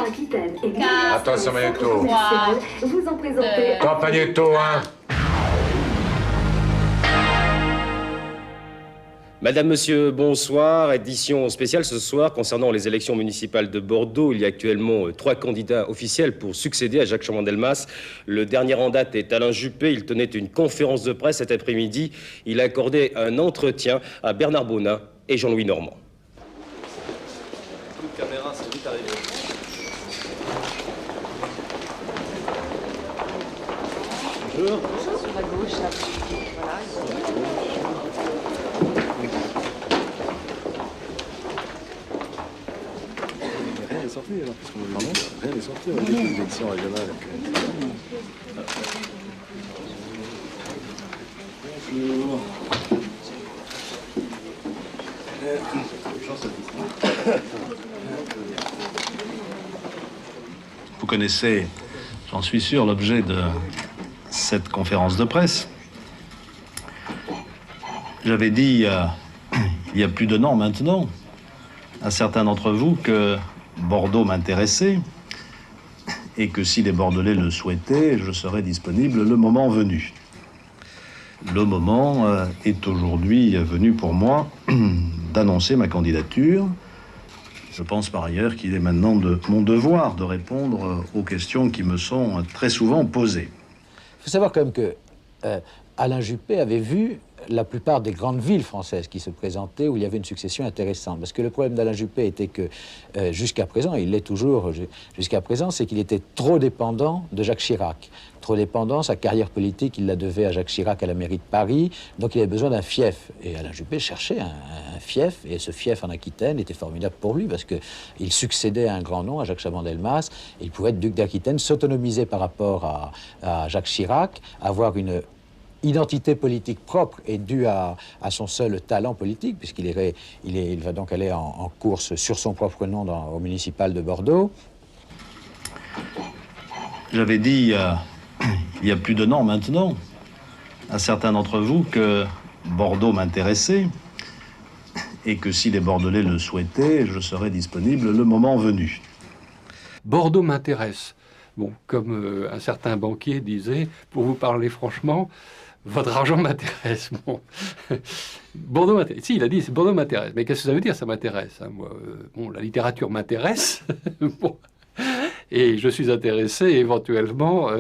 Aquitaine et Attention, Magneto. vous en présentez... Top Magneto, hein. Madame, Monsieur, bonsoir. Édition spéciale ce soir concernant les élections municipales de Bordeaux. Il y a actuellement 3 candidats officiels pour succéder à Jacques Chaban-Delmas. Le dernier en date est Alain Juppé. Il tenait une conférence de presse cet après-midi. Il a accordé un entretien à Bernard Bonin et Jean-Louis Normand. Toute caméra, c'est vite arrivé. Bonjour. Sur la gauche, là. Voilà. Rien n'est sorti alors, parce qu'on rien n'est sorti, on a des élections régionales. Bonjour. Vous connaissez, j'en suis sûr, l'objet de cette conférence de presse. J'avais dit, il y a plus d'un an maintenant, à certains d'entre vous que Bordeaux m'intéressait et que si les Bordelais le souhaitaient, je serais disponible le moment venu. Le moment est aujourd'hui venu pour moi d'annoncer ma candidature. Je pense par ailleurs qu'il est maintenant de mon devoir de répondre aux questions qui me sont très souvent posées. Il faut savoir quand même que Alain Juppé avait vu la plupart des grandes villes françaises qui se présentaient où il y avait une succession intéressante. Parce que le problème d'Alain Juppé était que jusqu'à présent, et il l'est toujours jusqu'à présent, c'est qu'il était trop dépendant de Jacques Chirac. Trop dépendant, sa carrière politique, il la devait à Jacques Chirac à la mairie de Paris, donc il avait besoin d'un fief. Et Alain Juppé cherchait un fief, et ce fief en Aquitaine était formidable pour lui, parce qu'il succédait à un grand nom, à Jacques Chaban-Delmas, et il pouvait être duc d'Aquitaine, s'autonomiser par rapport à Jacques Chirac, avoir une identité politique propre et due à son seul talent politique, puisqu'il va donc aller en course sur son propre nom au municipal de Bordeaux. J'avais dit, il y a plus d'un an maintenant, à certains d'entre vous que Bordeaux m'intéressait et que si les Bordelais le souhaitaient, je serais disponible le moment venu. Bordeaux m'intéresse. Bon, comme un certain banquier disait, pour vous parler franchement, votre argent m'intéresse. Bon. Bordeaux m'intéresse. Si, il a dit, Bordeaux m'intéresse. Mais qu'est-ce que ça veut dire, ça m'intéresse, hein, moi, bon, la littérature m'intéresse. Bon. Et je suis intéressé éventuellement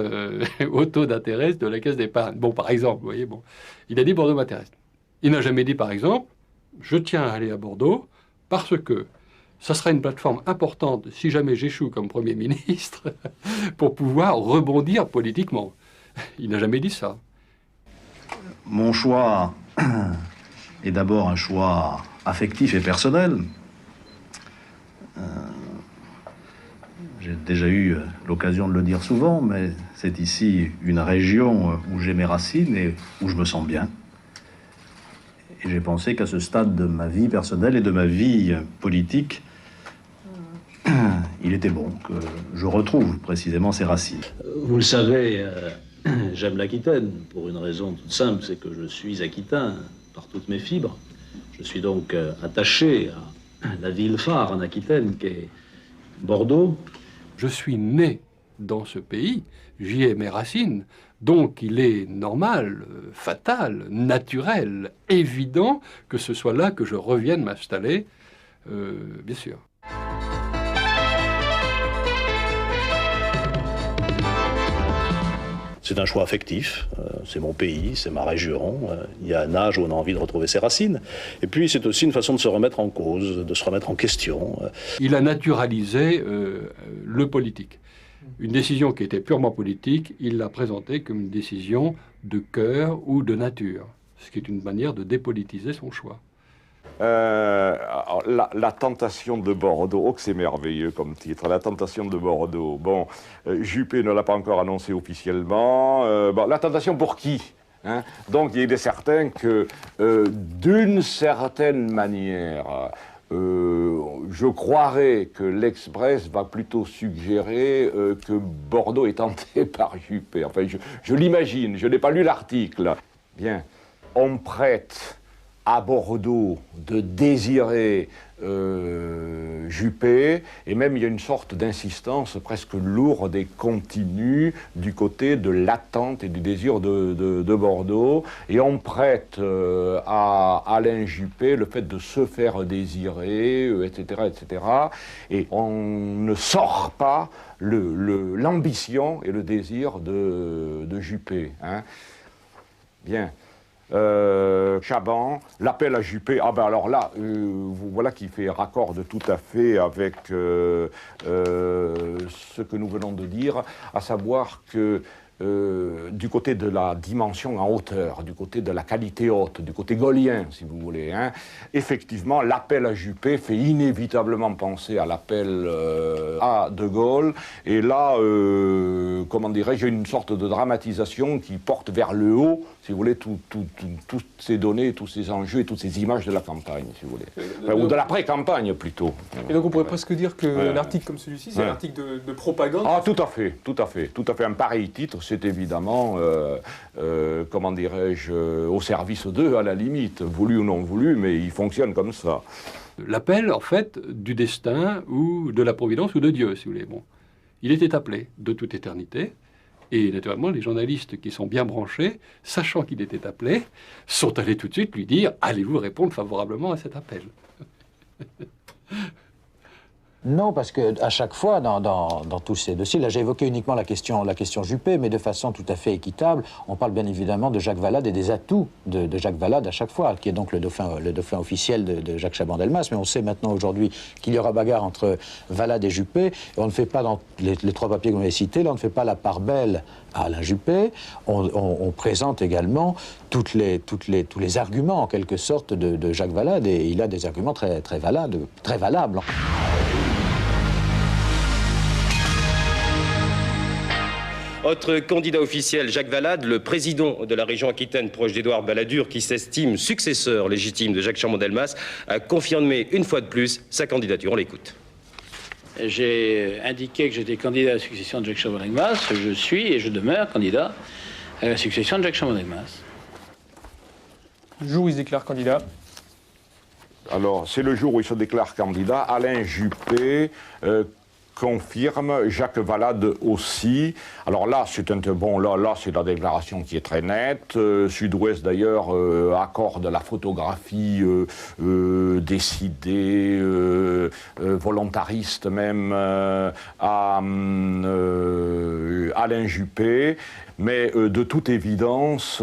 au taux d'intérêt de la caisse d'épargne. Bon, par exemple, vous voyez, bon. Il a dit Bordeaux m'intéresse. Il n'a jamais dit, par exemple, je tiens à aller à Bordeaux parce que ça sera une plateforme importante si jamais j'échoue comme Premier ministre pour pouvoir rebondir politiquement. Il n'a jamais dit ça. Mon choix est d'abord un choix affectif et personnel. J'ai déjà eu l'occasion de le dire souvent, mais c'est ici une région où j'ai mes racines et où je me sens bien. Et j'ai pensé qu'à ce stade de ma vie personnelle et de ma vie politique, il était bon que je retrouve précisément ces racines. Vous le savez, j'aime l'Aquitaine pour une raison toute simple, c'est que je suis aquitain par toutes mes fibres. Je suis donc attaché à la ville phare en Aquitaine qui est Bordeaux. Je suis né dans ce pays, j'y ai mes racines, donc il est normal, fatal, naturel, évident que ce soit là que je revienne m'installer, bien sûr. C'est un choix affectif, c'est mon pays, c'est ma région, il y a un âge où on a envie de retrouver ses racines. Et puis c'est aussi une façon de se remettre en cause, de se remettre en question. Il a naturalisé le politique. Une décision qui était purement politique, il l'a présentée comme une décision de cœur ou de nature, ce qui est une manière de dépolitiser son choix. La tentation de Bordeaux, oh que c'est merveilleux comme titre, la tentation de Bordeaux. Bon, Juppé ne l'a pas encore annoncé officiellement. Bon, la tentation pour qui, hein? Donc il est certain que d'une certaine manière, je croirais que l'Express va plutôt suggérer que Bordeaux est tenté par Juppé. Enfin, je l'imagine, je n'ai pas lu l'article. Bien, on prête à Bordeaux de désirer Juppé, et même il y a une sorte d'insistance presque lourde et continue du côté de l'attente et du désir de Bordeaux, et on prête à Alain Juppé le fait de se faire désirer, etc., etc., et on ne sort pas l'ambition et le désir de Juppé. Hein. Bien. Chaban, l'appel à Juppé, ah ben alors là, voilà qui fait raccord tout à fait avec ce que nous venons de dire, à savoir que du côté de la dimension en hauteur, du côté de la qualité haute, du côté gaulien, si vous voulez, hein, effectivement, l'appel à Juppé fait inévitablement penser à l'appel à De Gaulle, et là, comment dirais-je, une sorte de dramatisation qui porte vers le haut, si vous voulez, toutes ces données, tous ces enjeux et toutes ces images de la campagne, si vous voulez. Enfin, ou de l'après-campagne, plutôt. Et donc on pourrait presque dire qu'un article comme celui-ci, c'est un article de propagande. Ah, tout à fait, tout à fait, tout à fait. Un pareil titre, c'est évidemment, comment dirais-je, au service d'eux, à la limite, voulu ou non voulu, mais il fonctionne comme ça. L'appel, en fait, du destin ou de la providence ou de Dieu, si vous voulez. Bon, il était appelé de toute éternité. Et naturellement, les journalistes qui sont bien branchés, sachant qu'il était appelé, sont allés tout de suite lui dire « Allez-vous répondre favorablement à cet appel ?» Non, parce qu'à chaque fois, dans tous ces dossiers, là j'ai évoqué uniquement la question Juppé, mais de façon tout à fait équitable, on parle bien évidemment de Jacques Valade et des atouts de Jacques Valade à chaque fois, qui est donc le dauphin officiel de Jacques Chaban-Delmas, mais on sait maintenant aujourd'hui qu'il y aura bagarre entre Valade et Juppé, et on ne fait pas, dans les trois papiers que vous avez cités, là on ne fait pas la part belle à Alain Juppé, on présente également tous les arguments en quelque sorte de Jacques Valade, et il a des arguments très valables. Autre candidat officiel, Jacques Valade, le président de la région Aquitaine proche d'Édouard Balladur, qui s'estime successeur légitime de Jacques Chaban-Delmas, a confirmé une fois de plus sa candidature. On l'écoute. J'ai indiqué que j'étais candidat à la succession de Jacques Chaban-Delmas. Je suis et je demeure candidat à la succession de Jacques Chaban-Delmas. Le jour où il se déclare candidat. Alors, c'est le jour où il se déclare candidat. Alain Juppé confirme, Jacques Valade aussi. Alors là, c'est c'est la déclaration qui est très nette. Sud-Ouest, d'ailleurs, accorde la photographie décidée, volontariste même, à Alain Juppé. Mais de toute évidence,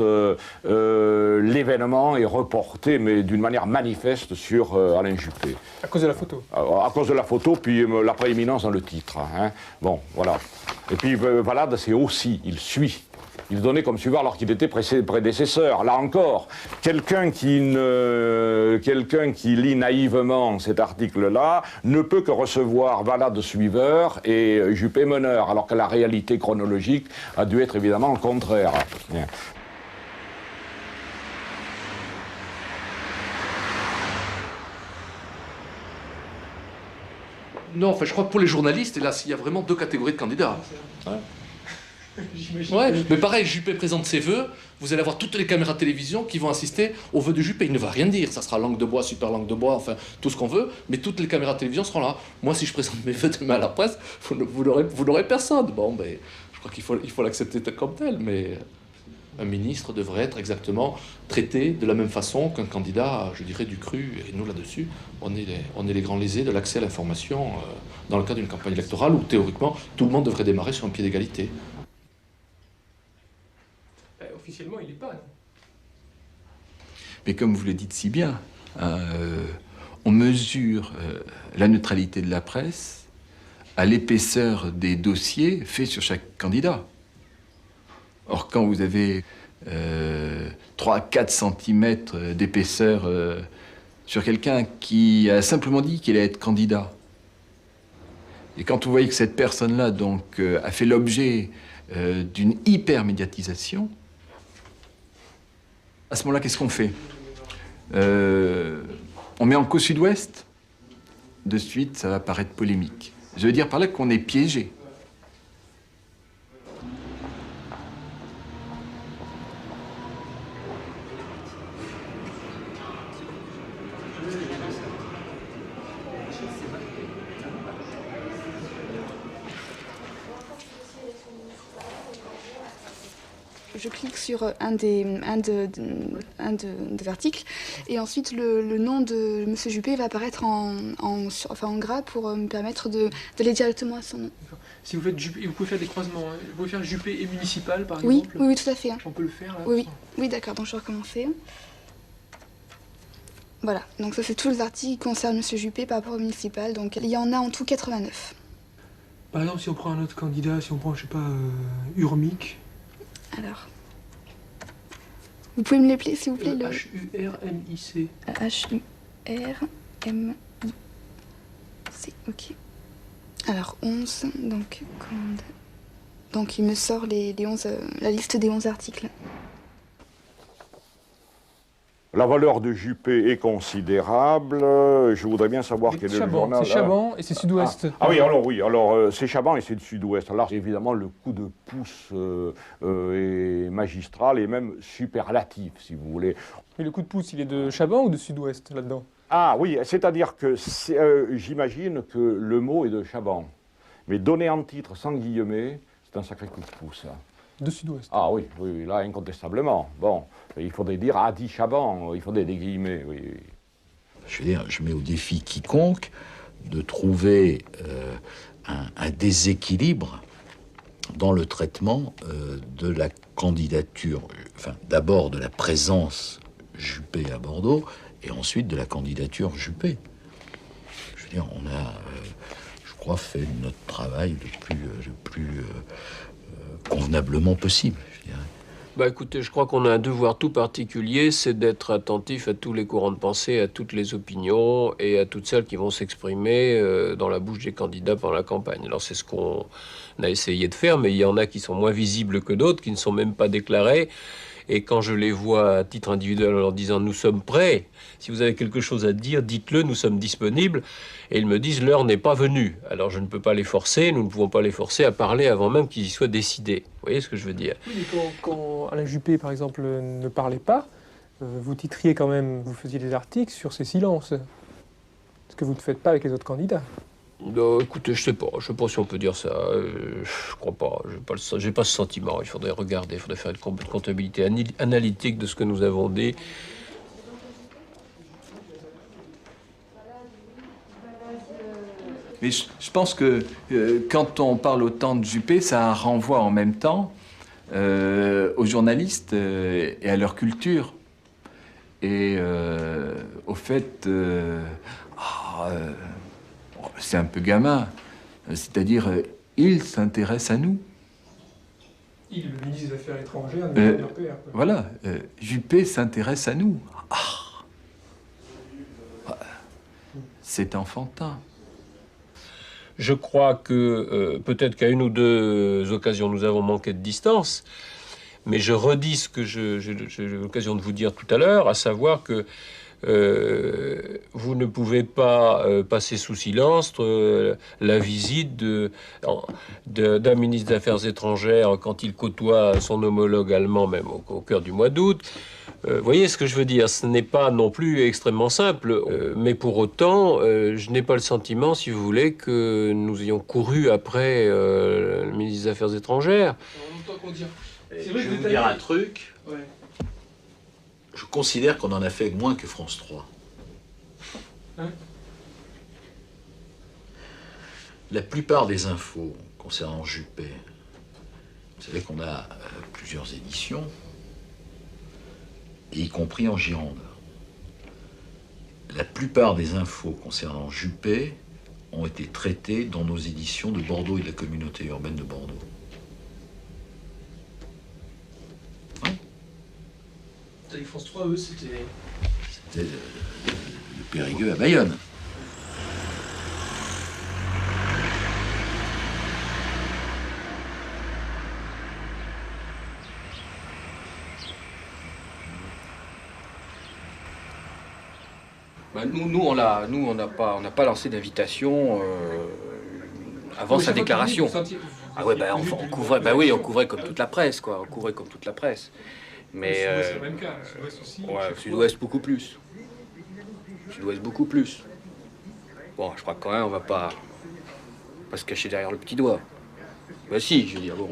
l'événement est reporté, mais d'une manière manifeste, sur Alain Juppé. À cause de la photo. À cause de la photo, puis la prééminence dans le titre. Hein. Bon, voilà. Et puis Valade, c'est aussi, il suit. Il donnait comme suiveur alors qu'il était prédécesseur. Là encore, quelqu'un qui lit naïvement cet article-là ne peut que recevoir Valade suiveur et Juppé meneur, alors que la réalité chronologique a dû être évidemment le contraire. Bien. Non, enfin, je crois que pour les journalistes, là, il y a vraiment deux catégories de candidats. Ouais, mais pareil, Juppé présente ses vœux, vous allez avoir toutes les caméras de télévision qui vont assister aux vœux de Juppé. Il ne va rien dire, ça sera langue de bois, super langue de bois, enfin, tout ce qu'on veut, mais toutes les caméras de télévision seront là. Moi, si je présente mes vœux demain à la presse, vous n'aurez personne. Bon, ben, je crois qu'il faut l'accepter comme tel, mais un ministre devrait être exactement traité de la même façon qu'un candidat, je dirais, du cru. Et nous, là-dessus, on est les grands lésés de l'accès à l'information dans le cadre d'une campagne électorale où, théoriquement, tout le monde devrait démarrer sur un pied d'égalité. Officiellement, il n'est pas. Mais comme vous le dites si bien, on mesure la neutralité de la presse à l'épaisseur des dossiers faits sur chaque candidat. Or, quand vous avez 3-4 cm d'épaisseur sur quelqu'un qui a simplement dit qu'il allait être candidat, et quand vous voyez que cette personne-là donc a fait l'objet d'une hyper-médiatisation, à ce moment-là, qu'est-ce qu'on fait? On met en cause Sud-Ouest? De suite, ça va paraître polémique. Je veux dire par là qu'on est piégé. je clique sur un des articles et ensuite le nom de M. Juppé va apparaître en gras pour me permettre d'aller directement à son nom. Si vous faites Juppé, vous pouvez faire des croisements, hein. Vous pouvez faire Juppé et municipal par Oui, exemple. oui, tout à fait. Hein. On peut le faire là. Oui, d'accord, donc je vais recommencer. Voilà, donc ça c'est tous les articles qui concernent M. Juppé par rapport au municipal, donc il y en a en tout 89. Par exemple, si on prend un autre candidat, si on prend, je sais pas, Urmic. Alors, vous pouvez me l'appeler s'il vous plaît H-U-R-M-I-C. H-U-R-M-I-C, ok. Alors, 11, donc, commande. Donc, il me sort la liste des 11 articles. La valeur de Juppé est considérable. Je voudrais bien savoir quel est le journal. C'est Chaban et c'est Sud-Ouest. Oui, alors c'est Chaban et c'est de Sud-Ouest. Alors évidemment, le coup de pouce est magistral et même superlatif, si vous voulez. Mais le coup de pouce, il est de Chaban ou de Sud-Ouest là-dedans? Ah oui, c'est-à-dire que j'imagine que le mot est de Chaban. Mais donné en titre sans guillemets, c'est un sacré coup de pouce. Hein. De Sud-Ouest. Ah oui, là, incontestablement. Bon, il faudrait dire a dit Chaban, il faudrait des guillemets, oui. Je veux dire, je mets au défi quiconque de trouver un déséquilibre dans le traitement de la candidature, enfin, d'abord de la présence Juppé à Bordeaux, et ensuite de la candidature Juppé. Je veux dire, on a, je crois, fait notre travail le plus convenablement possible, je dirais. Bah écoutez, je crois qu'on a un devoir tout particulier, c'est d'être attentif à tous les courants de pensée, à toutes les opinions et à toutes celles qui vont s'exprimer dans la bouche des candidats pendant la campagne. Alors c'est ce qu'on a essayé de faire, mais il y en a qui sont moins visibles que d'autres, qui ne sont même pas déclarés. Et quand je les vois à titre individuel en leur disant « nous sommes prêts, si vous avez quelque chose à dire, dites-le, nous sommes disponibles », et ils me disent « l'heure n'est pas venue ». Alors je ne peux pas les forcer, nous ne pouvons pas les forcer à parler avant même qu'ils y soient décidés. Vous voyez ce que je veux dire? Oui, mais quand Alain Juppé, par exemple, ne parlait pas, vous titriez quand même, vous faisiez des articles sur ses silences. Ce que vous ne faites pas avec les autres candidats. Écoutez, je sais pas si on peut dire ça. Je crois pas. J'ai pas ce sentiment. Il faudrait regarder, il faudrait faire une comptabilité analytique de ce que nous avons dit. Mais je pense que quand on parle autant de Juppé, ça renvoie en même temps aux journalistes et à leur culture. Et au fait, c'est un peu gamin. C'est-à-dire, il s'intéresse à nous. Il, le ministre des Affaires étrangères, voilà, Juppé s'intéresse à nous. C'est enfantin. Je crois que peut-être qu'à une ou deux occasions, nous avons manqué de distance, mais je redis ce que j'ai eu l'occasion de vous dire tout à l'heure, à savoir que vous ne pouvez pas passer sous silence la visite d'un ministre des Affaires étrangères quand il côtoie son homologue allemand, même au cœur du mois d'août. Vous voyez ce que je veux dire? Ce n'est pas non plus extrêmement simple, mais pour autant, je n'ai pas le sentiment, si vous voulez, que nous ayons couru après le ministre des Affaires étrangères. Je vais vous dire un truc. Ouais. Je considère qu'on en a fait moins que France 3. Hein? La plupart des infos concernant Juppé, vous savez qu'on a plusieurs éditions, y compris en Gironde. La plupart des infos concernant Juppé ont été traitées dans nos éditions de Bordeaux et de la communauté urbaine de Bordeaux. France 3, eux, c'était le Périgueux à Bayonne. Bah, nous, on n'a pas lancé d'invitation avant sa déclaration. Ah ouais, bah, on couvrait, bah oui, on couvrait comme toute la presse, quoi. On couvrait comme toute la presse. Mais c'est le même cas, Sud-Ouest aussi. Ouais, Sud-Ouest beaucoup plus. Sud-Ouest beaucoup plus. Bon, je crois que quand même on va pas se cacher derrière le petit doigt. Bah si, je veux dire, bon.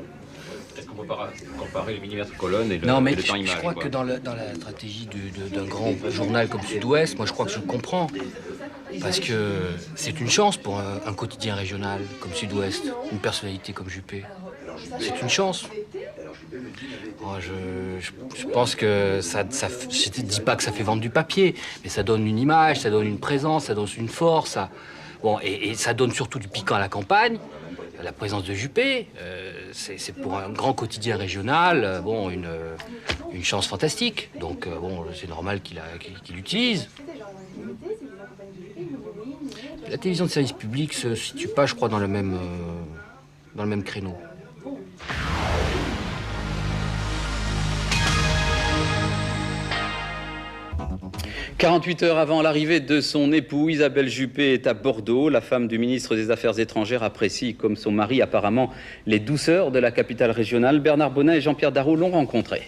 Est-ce qu'on peut comparer les millimètres colonnes et le, non, mais et le temps image? Je crois que dans la stratégie d'un grand journal comme Sud-Ouest, moi je crois que je comprends. Parce que c'est une chance pour un quotidien régional comme Sud-Ouest, une personnalité comme Juppé. C'est une chance. Moi, je pense que ça, je ne dis pas que ça fait vendre du papier, mais ça donne une image, ça donne une présence, ça donne une force. Ça, bon, et ça donne surtout du piquant à la campagne. La présence de Juppé, c'est pour un grand quotidien régional, bon, une chance fantastique. Donc, bon, c'est normal qu'il l'utilise. La télévision de service public se situe pas, je crois, dans le même créneau. 48 heures avant l'arrivée de son époux, Isabelle Juppé est à Bordeaux. La femme du ministre des Affaires étrangères apprécie, comme son mari apparemment, les douceurs de la capitale régionale. Bernard Bonnin et Jean-Pierre Darroux l'ont rencontrée.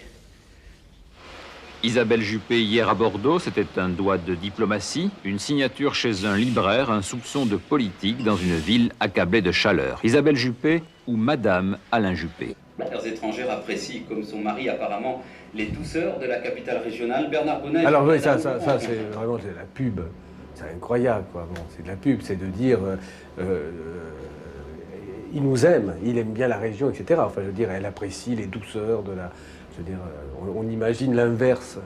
Isabelle Juppé hier à Bordeaux, c'était un doigt de diplomatie, une signature chez un libraire, un soupçon de politique dans une ville accablée de chaleur. Isabelle Juppé ou Madame Alain Juppé. Affaires étrangères apprécie, comme son mari apparemment, les douceurs de la capitale régionale. Bernard Bonnet. Alors oui, ça c'est vraiment de la pub. C'est incroyable, quoi. Bon, c'est de la pub, c'est de dire il nous aime, il aime bien la région, etc. Enfin, je veux dire, elle apprécie les douceurs de la. Je veux dire, on imagine l'inverse.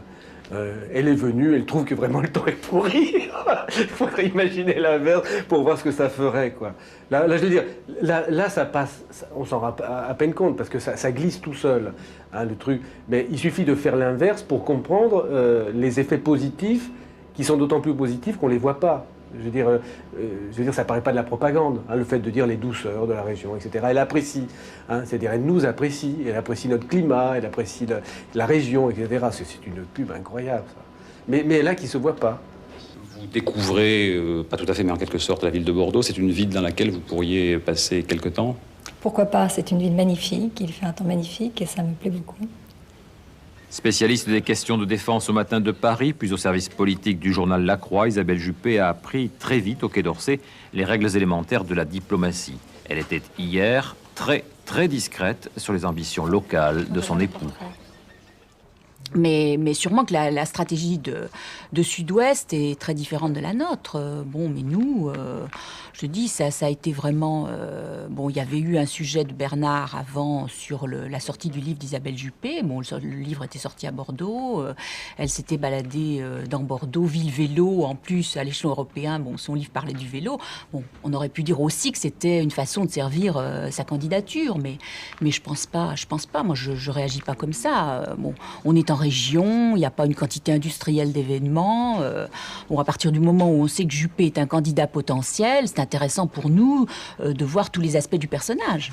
Elle est venue, elle trouve que vraiment le temps est pourri. Il faudrait imaginer l'inverse pour voir ce que ça ferait, quoi. Là, je veux dire, là ça passe, on s'en rend à peine compte, parce que ça glisse tout seul, hein, le truc. Mais il suffit de faire l'inverse pour comprendre les effets positifs, qui sont d'autant plus positifs qu'on ne les voit pas. Je veux dire, ça paraît pas de la propagande, hein, le fait de dire les douceurs de la région, etc. Elle apprécie, hein, c'est-à-dire elle nous apprécie, elle apprécie notre climat, elle apprécie la région, etc. C'est une pub incroyable, ça. Mais là, qui se voit pas. Vous découvrez, pas tout à fait, mais en quelque sorte, la ville de Bordeaux. C'est une ville dans laquelle vous pourriez passer quelque temps? Pourquoi pas? C'est une ville magnifique, il fait un temps magnifique et ça me plaît beaucoup. Spécialiste des questions de défense au Matin de Paris, puis au service politique du journal La Croix, Isabelle Juppé a appris très vite au Quai d'Orsay les règles élémentaires de la diplomatie. Elle était hier très discrète sur les ambitions locales de son époux. Mais sûrement que la stratégie de Sud-Ouest est très différente de la nôtre. Bon, mais nous, je dis, ça a été vraiment... bon, il y avait eu un sujet de Bernard avant sur la sortie du livre d'Isabelle Juppé. Bon, le livre était sorti à Bordeaux. Elle s'était baladée dans Bordeaux, ville vélo. En plus, à l'échelon européen, bon, son livre parlait du vélo. Bon, on aurait pu dire aussi que c'était une façon de servir sa candidature. Mais je pense pas. Moi, je réagis pas comme ça. Bon, on est en région, il n'y a pas une quantité industrielle d'événements. Bon, à partir du moment où on sait que Juppé est un candidat potentiel, c'est intéressant pour nous de voir tous les aspects du personnage.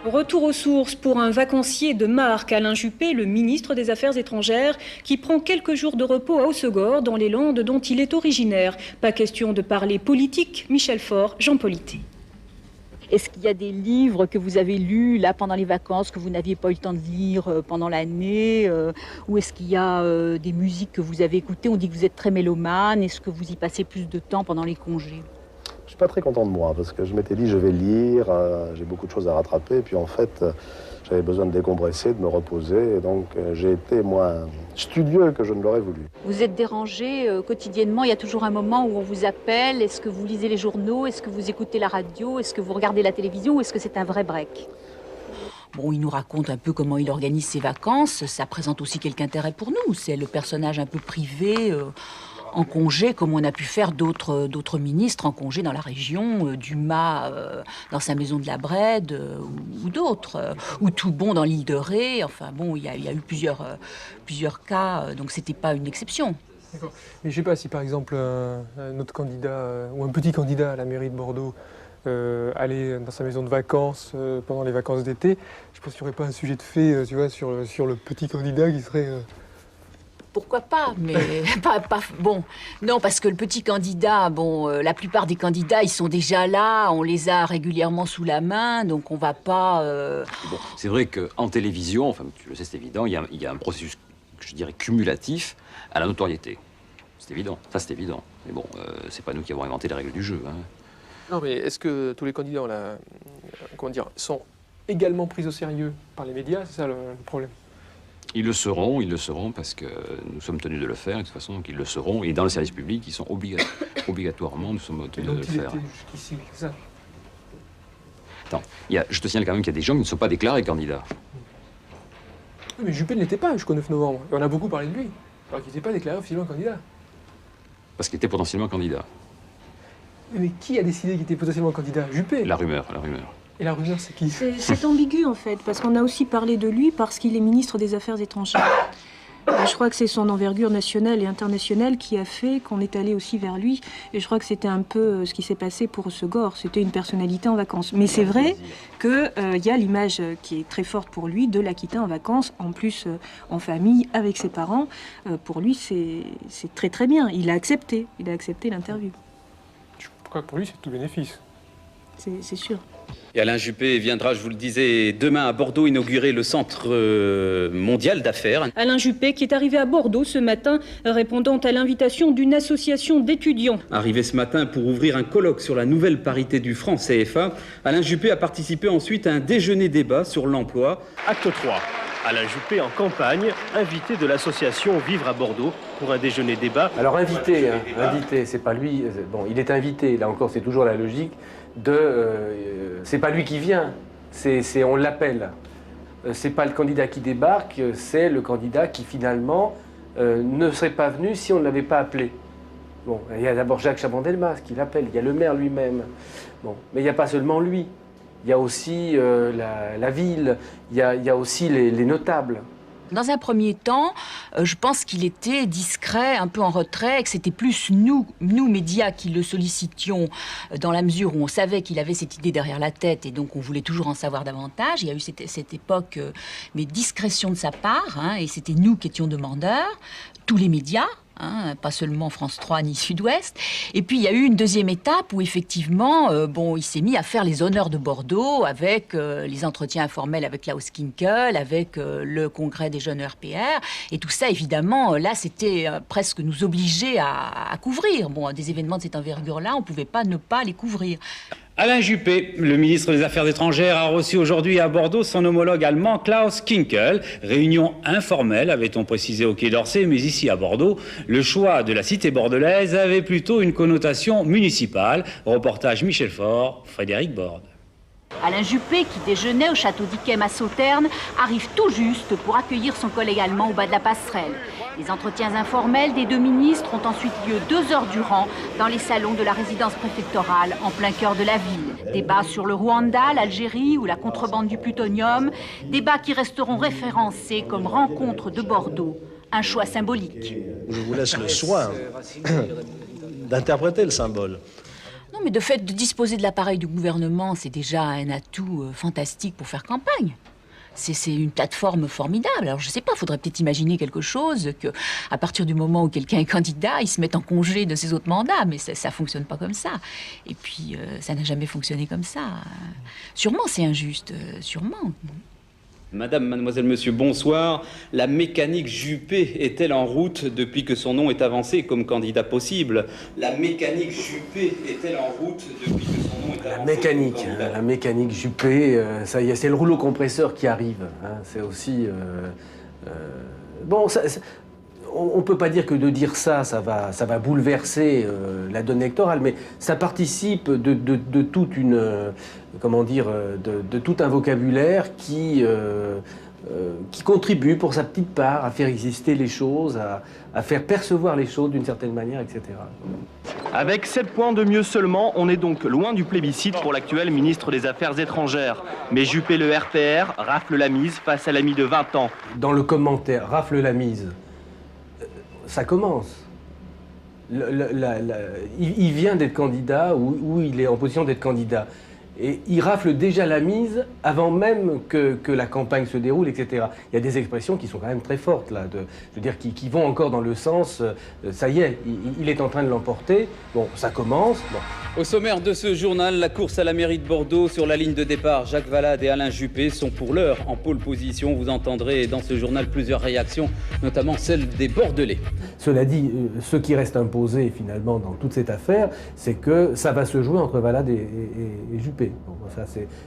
Retour aux sources pour un vacancier de marque, Alain Juppé, le ministre des Affaires étrangères, qui prend quelques jours de repos à Hossegor, dans les Landes dont il est originaire. Pas question de parler politique. Michel Faure, Jean Polité. Est-ce qu'il y a des livres que vous avez lus là pendant les vacances que vous n'aviez pas eu le temps de lire pendant l'année ou est-ce qu'il y a des musiques que vous avez écoutées? On dit que vous êtes très mélomane. Est-ce que vous y passez plus de temps pendant les congés? Je suis pas très content de moi parce que je m'étais dit je vais lire, j'ai beaucoup de choses à rattraper. Et puis en fait, j'avais besoin de décompresser, de me reposer. Et donc j'ai été moins studieux que je ne l'aurais voulu. Vous êtes dérangé quotidiennement? Il y a toujours un moment où on vous appelle. Est-ce que vous lisez les journaux? Est-ce que vous écoutez la radio? Est-ce que vous regardez la télévision? Ou est-ce que c'est un vrai break? Bon, il nous raconte un peu comment il organise ses vacances. Ça présente aussi quelque intérêt pour nous. C'est le personnage un peu privé, en congé, comme on a pu faire d'autres ministres en congé dans la région, Dumas dans sa maison de la Brède, ou d'autres, ou Toubon dans l'île de Ré. Enfin bon, il y a eu plusieurs cas, donc c'était pas une exception. D'accord. Mais je sais pas si par exemple un autre candidat, ou un petit candidat à la mairie de Bordeaux, aller dans sa maison de vacances pendant les vacances d'été, je pense qu'il n'y aurait pas un sujet de fait, tu vois, sur le petit candidat qui serait... Pourquoi pas, mais pas bon. Non, parce que le petit candidat, bon, la plupart des candidats, ils sont déjà là, on les a régulièrement sous la main, donc on va pas... Bon, c'est vrai qu'en télévision, enfin, tu le sais, c'est évident, il y a un processus, je dirais, cumulatif à la notoriété. C'est évident, ça c'est évident. Mais bon, c'est pas nous qui avons inventé les règles du jeu. Hein. Non, mais est-ce que tous les candidats ont comment dire, sont également pris au sérieux par les médias, c'est ça le problème. Ils le seront parce que nous sommes tenus de le faire, de toute façon, donc ils le seront. Et dans le service public, ils sont obligatoirement, nous sommes tenus de le faire. Jusqu'ici, c'est ça. Attends, je te signale quand même qu'il y a des gens qui ne sont pas déclarés candidats. Oui, mais Juppé ne l'était pas jusqu'au 9 novembre. Et on a beaucoup parlé de lui, alors qu'il n'était pas déclaré officiellement candidat. Parce qu'il était potentiellement candidat. Mais qui a décidé qu'il était potentiellement candidat? Juppé. La rumeur. Et la rumeur, c'est qui? C'est ambigu en fait, parce qu'on a aussi parlé de lui parce qu'il est ministre des Affaires étrangères. Et je crois que c'est son envergure nationale et internationale qui a fait qu'on est allé aussi vers lui. Et je crois que c'était un peu ce qui s'est passé pour Segor. C'était une personnalité en vacances. Mais c'est vrai qu'il y a l'image qui est très forte pour lui de l'Aquitain en vacances, en plus en famille, avec ses parents. Pour lui, c'est très très bien. Il a accepté l'interview. Je crois que pour lui, c'est tout bénéfice. C'est sûr. Et Alain Juppé viendra, je vous le disais, demain à Bordeaux inaugurer le Centre mondial d'affaires. Alain Juppé qui est arrivé à Bordeaux ce matin, répondant à l'invitation d'une association d'étudiants. Arrivé ce matin pour ouvrir un colloque sur la nouvelle parité du franc CFA, Alain Juppé a participé ensuite à un déjeuner-débat sur l'emploi. Acte 3. Alain Juppé en campagne, invité de l'association Vivre à Bordeaux pour un déjeuner-débat. Alors invité, c'est pas lui. Bon, il est invité. Là encore, c'est toujours la logique c'est pas lui qui vient. On l'appelle. C'est pas le candidat qui débarque. C'est le candidat qui finalement ne serait pas venu si on ne l'avait pas appelé. Bon, il y a d'abord Jacques Chaban-Delmas qui l'appelle. Il y a le maire lui-même. Bon, mais il n'y a pas seulement lui. Il y a aussi la ville, il y a aussi les notables. Dans un premier temps, je pense qu'il était discret, un peu en retrait, que c'était plus nous médias, qui le sollicitions dans la mesure où on savait qu'il avait cette idée derrière la tête et donc on voulait toujours en savoir davantage. Il y a eu cette époque, mais discrétion de sa part, hein, et c'était nous qui étions demandeurs, tous les médias. Hein, pas seulement France 3 ni Sud-Ouest. Et puis il y a eu une deuxième étape où effectivement, il s'est mis à faire les honneurs de Bordeaux avec les entretiens informels avec Klaus Kinkel, avec le congrès des jeunes RPR. Et tout ça, évidemment, là, c'était presque nous obliger à couvrir. Bon, des événements de cette envergure-là, on ne pouvait pas ne pas les couvrir. Alain Juppé, le ministre des Affaires étrangères, a reçu aujourd'hui à Bordeaux son homologue allemand Klaus Kinkel. Réunion informelle, avait-on précisé au Quai d'Orsay, mais ici à Bordeaux, le choix de la cité bordelaise avait plutôt une connotation municipale. Reportage Michel Faure, Frédéric Borde. Alain Juppé, qui déjeunait au château d'Yquem à Sauternes, arrive tout juste pour accueillir son collègue allemand au bas de la passerelle. Les entretiens informels des deux ministres ont ensuite lieu 2 heures durant dans les salons de la résidence préfectorale en plein cœur de la ville. Débats sur le Rwanda, l'Algérie ou la contrebande du plutonium, débats qui resteront référencés comme rencontre de Bordeaux. Un choix symbolique. Je vous laisse le soin d'interpréter le symbole. Non, mais de fait de disposer de l'appareil du gouvernement, c'est déjà un atout fantastique pour faire campagne. C'est une plateforme formidable. Alors, je sais pas, il faudrait peut-être imaginer quelque chose que, à partir du moment où quelqu'un est candidat, il se met en congé de ses autres mandats. Mais ça fonctionne pas comme ça. Et puis, ça n'a jamais fonctionné comme ça. Sûrement, c'est injuste. Sûrement. Madame, mademoiselle, monsieur, bonsoir. La mécanique Juppé est-elle en route depuis que son nom est avancé comme candidat possible? La mécanique Juppé est-elle en route depuis que son nom est avancé La mécanique Juppé, ça y est, c'est le rouleau compresseur qui arrive. Hein, c'est aussi... on ne peut pas dire que de dire ça va bouleverser la donne électorale, mais ça participe de toute une... de tout un vocabulaire qui contribue pour sa petite part à faire exister les choses, à faire percevoir les choses d'une certaine manière, etc. Avec 7 points de mieux seulement, on est donc loin du plébiscite pour l'actuel ministre des Affaires étrangères. Mais Juppé, le RPR, rafle la mise face à l'ami de 20 ans. Dans le commentaire, rafle la mise, ça commence. Il vient d'être candidat ou il est en position d'être candidat. Et il rafle déjà la mise avant même que la campagne se déroule, etc. Il y a des expressions qui sont quand même très fortes, là, je veux dire, qui vont encore dans le sens, ça y est, il est en train de l'emporter, bon, ça commence. Bon. Au sommaire de ce journal, la course à la mairie de Bordeaux. Sur la ligne de départ, Jacques Valade et Alain Juppé sont pour l'heure en pole position. Vous entendrez dans ce journal plusieurs réactions, notamment celle des Bordelais. Cela dit, ce qui reste imposé finalement dans toute cette affaire, c'est que ça va se jouer entre Valade et Juppé. Juppé. Bon,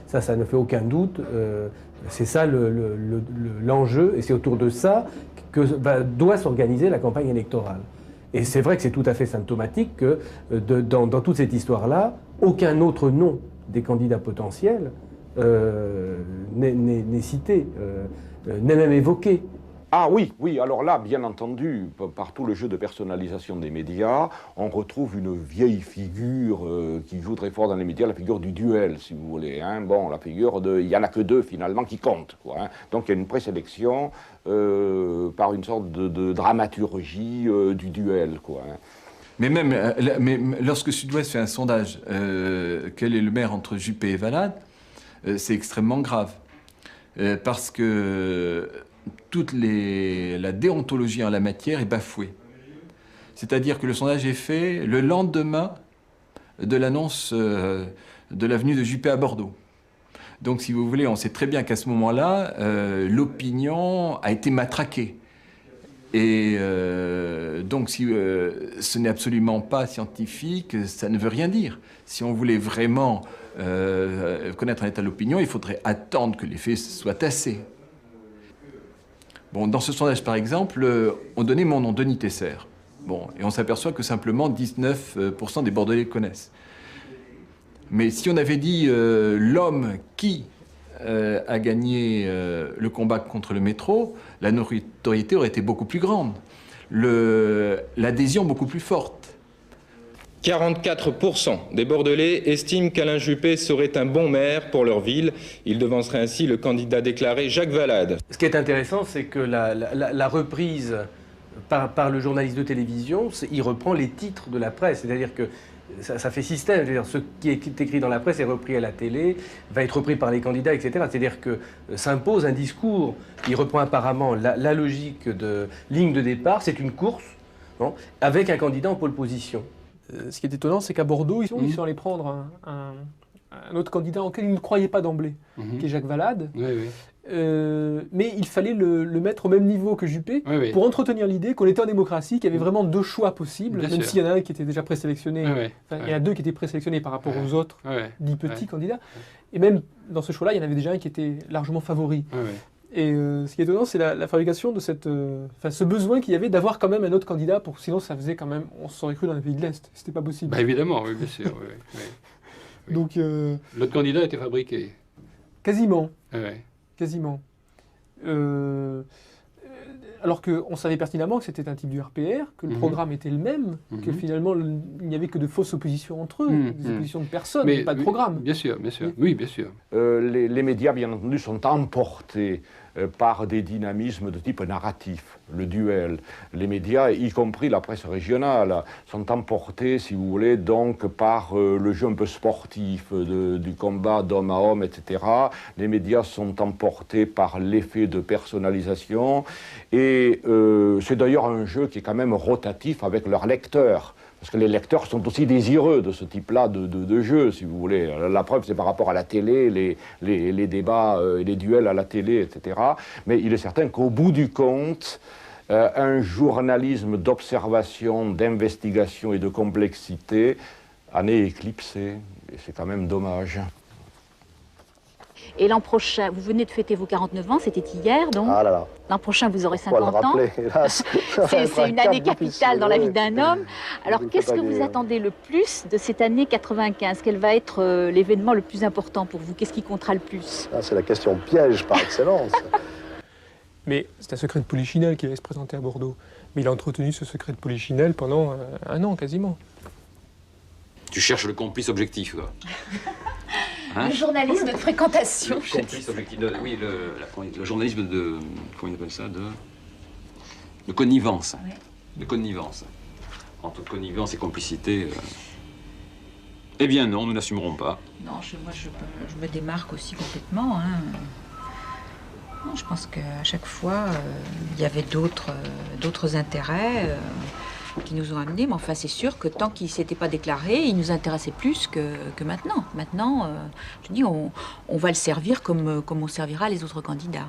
ça ne fait aucun doute. C'est ça l'enjeu, et c'est autour de ça que doit s'organiser la campagne électorale. Et c'est vrai que c'est tout à fait symptomatique que dans toute cette histoire-là, aucun autre nom des candidats potentiels n'est cité, n'est même évoqué. Ah oui, oui, alors là, bien entendu, par tout le jeu de personnalisation des médias, on retrouve une vieille figure qui joue très fort dans les médias, la figure du duel, si vous voulez. Hein. Bon, la figure de... Il n'y en a que deux, finalement, qui comptent, quoi, hein. Donc il y a une présélection par une sorte de dramaturgie du duel, quoi, hein. Mais même lorsque Sud-Ouest fait un sondage, quel est le maire entre Juppé et Valade, c'est extrêmement grave. Parce que toute la déontologie en la matière est bafouée. C'est-à-dire que le sondage est fait le lendemain de l'annonce de la venue de Juppé à Bordeaux. Donc, si vous voulez, on sait très bien qu'à ce moment-là, l'opinion a été matraquée. Et donc, si ce n'est absolument pas scientifique, ça ne veut rien dire. Si on voulait vraiment connaître un état de l'opinion, il faudrait attendre que les faits soient tassés. Bon, dans ce sondage, par exemple, on donnait mon nom, Denis Tesser. Bon, et on s'aperçoit que simplement 19% des Bordelais le connaissent. Mais si on avait dit l'homme qui a gagné le combat contre le métro, la notoriété aurait été beaucoup plus grande, l'adhésion beaucoup plus forte. 44% des Bordelais estiment qu'Alain Juppé serait un bon maire pour leur ville. Il devancerait ainsi le candidat déclaré Jacques Valade. Ce qui est intéressant, c'est que la reprise par le journaliste de télévision, il reprend les titres de la presse. C'est-à-dire que ça fait système. Je veux dire, ce qui est écrit dans la presse est repris à la télé, va être repris par les candidats, etc. C'est-à-dire que s'impose un discours. Il reprend apparemment la logique de ligne de départ. C'est une course, bon, avec un candidat en pole position. Ce qui est étonnant, c'est qu'à Bordeaux, ils sont allés prendre un autre candidat en lequel ils ne croyaient pas d'emblée, qui est Jacques Valade. Oui, oui. Mais il fallait le mettre au même niveau que Juppé pour entretenir l'idée qu'on était en démocratie, qu'il y avait vraiment deux choix possibles, même s'il y en a un qui était déjà présélectionné. Il y en a deux qui étaient présélectionnés par rapport aux autres dits petits candidats. Et même dans ce choix-là, il y en avait déjà un qui était largement favori. Et ce qui est étonnant, c'est la fabrication de ce besoin qu'il y avait d'avoir quand même un autre candidat, sinon ça faisait quand même, on s'aurait cru dans les pays de l'Est. C'était pas possible. Bah évidemment, oui, bien sûr. Oui. Donc, l'autre candidat était fabriqué. Quasiment. Quasiment. Alors qu'on savait pertinemment que c'était un type du RPR, que le programme était le même, que finalement il n'y avait que de fausses oppositions entre eux, des oppositions de personnes, mais pas de programme. Bien sûr, bien sûr. Oui, bien sûr. Les médias, bien entendu, sont emportés par des dynamismes de type narratif, le duel. Les médias, y compris la presse régionale, sont emportés, si vous voulez, donc par le jeu un peu sportif du combat d'homme à homme, etc. Les médias sont emportés par l'effet de personnalisation et c'est d'ailleurs un jeu qui est quand même rotatif avec leurs lecteurs. Parce que les lecteurs sont aussi désireux de ce type-là de jeu, si vous voulez. La preuve, c'est par rapport à la télé, les débats et les duels à la télé, etc. Mais il est certain qu'au bout du compte, un journalisme d'observation, d'investigation et de complexité en est éclipsé. Et c'est quand même dommage. Et l'an prochain, vous venez de fêter vos 49 ans, c'était hier, donc Ah là là. l'an prochain vous aurez Pourquoi 50 ans. hélas. C'est une année capitale dans la vie d'un homme. Alors qu'est-ce que vous attendez le plus de cette année 95? Quel va être l'événement le plus important pour vous? Qu'est-ce qui comptera le plus? C'est la question piège par excellence. Mais c'est un secret de Polichinelle qui allait se présenter à Bordeaux. Mais il a entretenu ce secret de Polichinelle pendant un an quasiment. Tu cherches le complice objectif, quoi. Le journalisme de fréquentation. Le complice objectif, oui, le journalisme de... Comment il appelle ça? De connivence. Ouais. De connivence. Entre connivence et complicité... Eh bien non, nous n'assumerons pas. Non, moi je me démarque aussi complètement. Hein. Non, je pense qu'à chaque fois, il y avait d'autres intérêts qui nous ont amenés. Mais enfin, c'est sûr que tant qu'il ne s'était pas déclaré, il nous intéressait plus que maintenant. Maintenant, je dis, on va le servir comme on servira les autres candidats.